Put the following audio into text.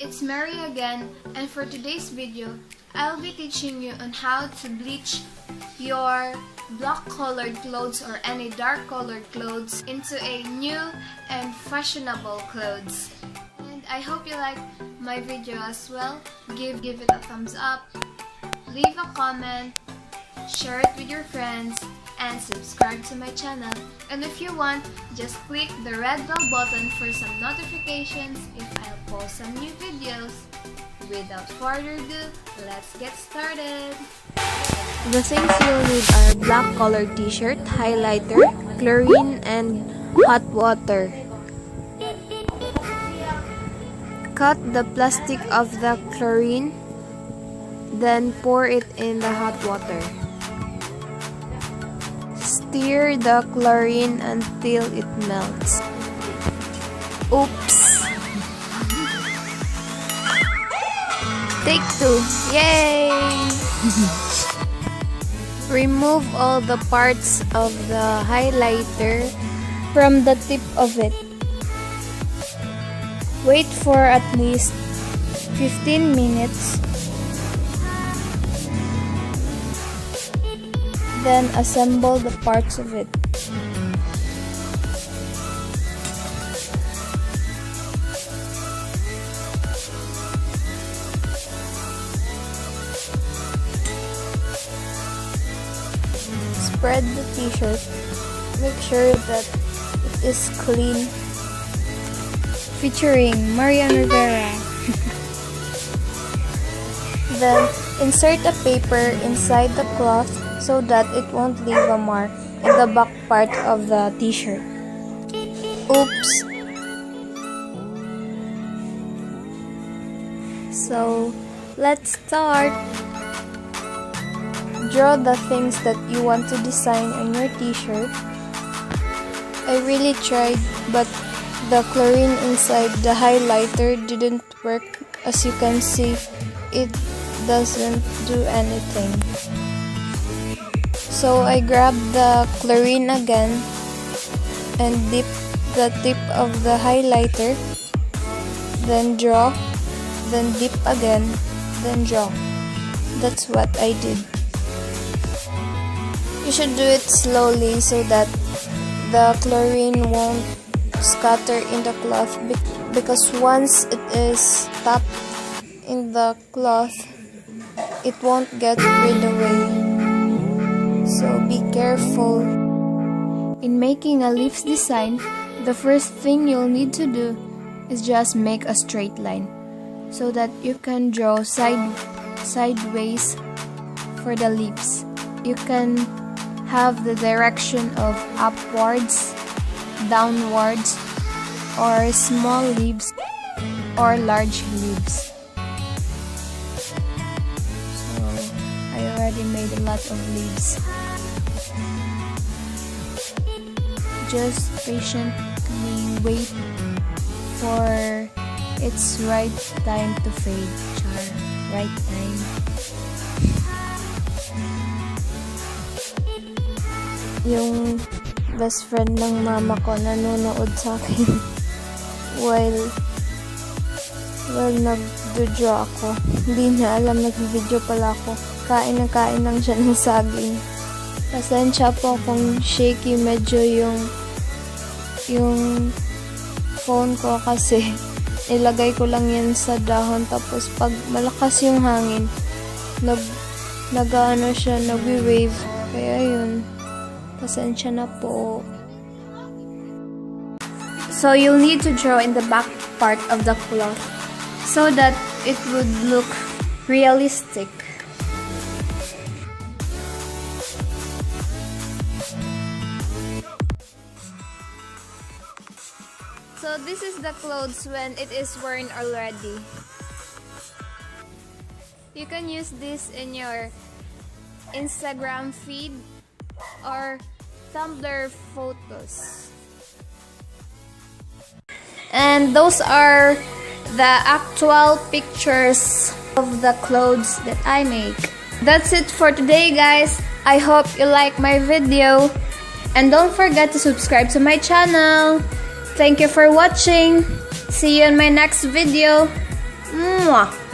it's Mary again, and for today's video, I'll be teaching you on how to bleach your black colored clothes or any dark colored clothes into a new and fashionable clothes. And I hope you like my video as well. Give it a thumbs up, leave a comment, share it with your friends, and subscribe to my channel. And if you want, just click the red bell button for some notifications if I'll post some new videos. Without further ado, let's get started! The things you'll need are black colored t-shirt, highlighter, chlorine, and hot water. Cut the plastic of the chlorine, then pour it in the hot water. Stir the chlorine until it melts. Oops! Take 2. Yay! Remove all the parts of the highlighter from the tip of it. Wait for at least 15 minutes. Then assemble the parts of it. Spread the t-shirt. Make sure that it is clean. Featuring Marian Rivera. Then insert a paper inside the cloth so that it won't leave a mark in the back part of the t-shirt. Oops! So, let's start! Draw the things that you want to design on your t-shirt. I really tried, but the chlorine inside the highlighter didn't work. As you can see, it doesn't do anything. So I grabbed the chlorine again and dip the tip of the highlighter, then draw, then dip again, then draw. That's what I did. You should do it slowly so that the chlorine won't scatter in the cloth, because once it is stuck in the cloth, it won't get rid away. So be careful. In making a leaves design, the first thing you'll need to do is just make a straight line so that you can draw sideways for the leaves. You can have the direction of upwards, downwards, or small leaves or large leaves. So I already made a lot of leaves. Just patiently wait for its right time to fade. Right time. Yung best friend ng mama ko nanonood sa akin while nag-draw ako. Hindi niya alam nag-video pala ako. Kain lang siya ng saging. Pasensya po kung shaky medyo yung phone ko kasi ilagay ko lang yan sa dahon, tapos pag malakas yung hangin nag-ano siya, nagwi-wave, kaya yun, pasensya na po. So you'll need to draw in the back part of the cloth so that it would look realistic. So this is the clothes when it is worn already. You can use this in your Instagram feed or Tumblr photos. And those are the actual pictures of the clothes that I make. That's it for today, guys. I hope you like my video. And don't forget to subscribe to my channel. Thank you for watching. See you in my next video. Mwah.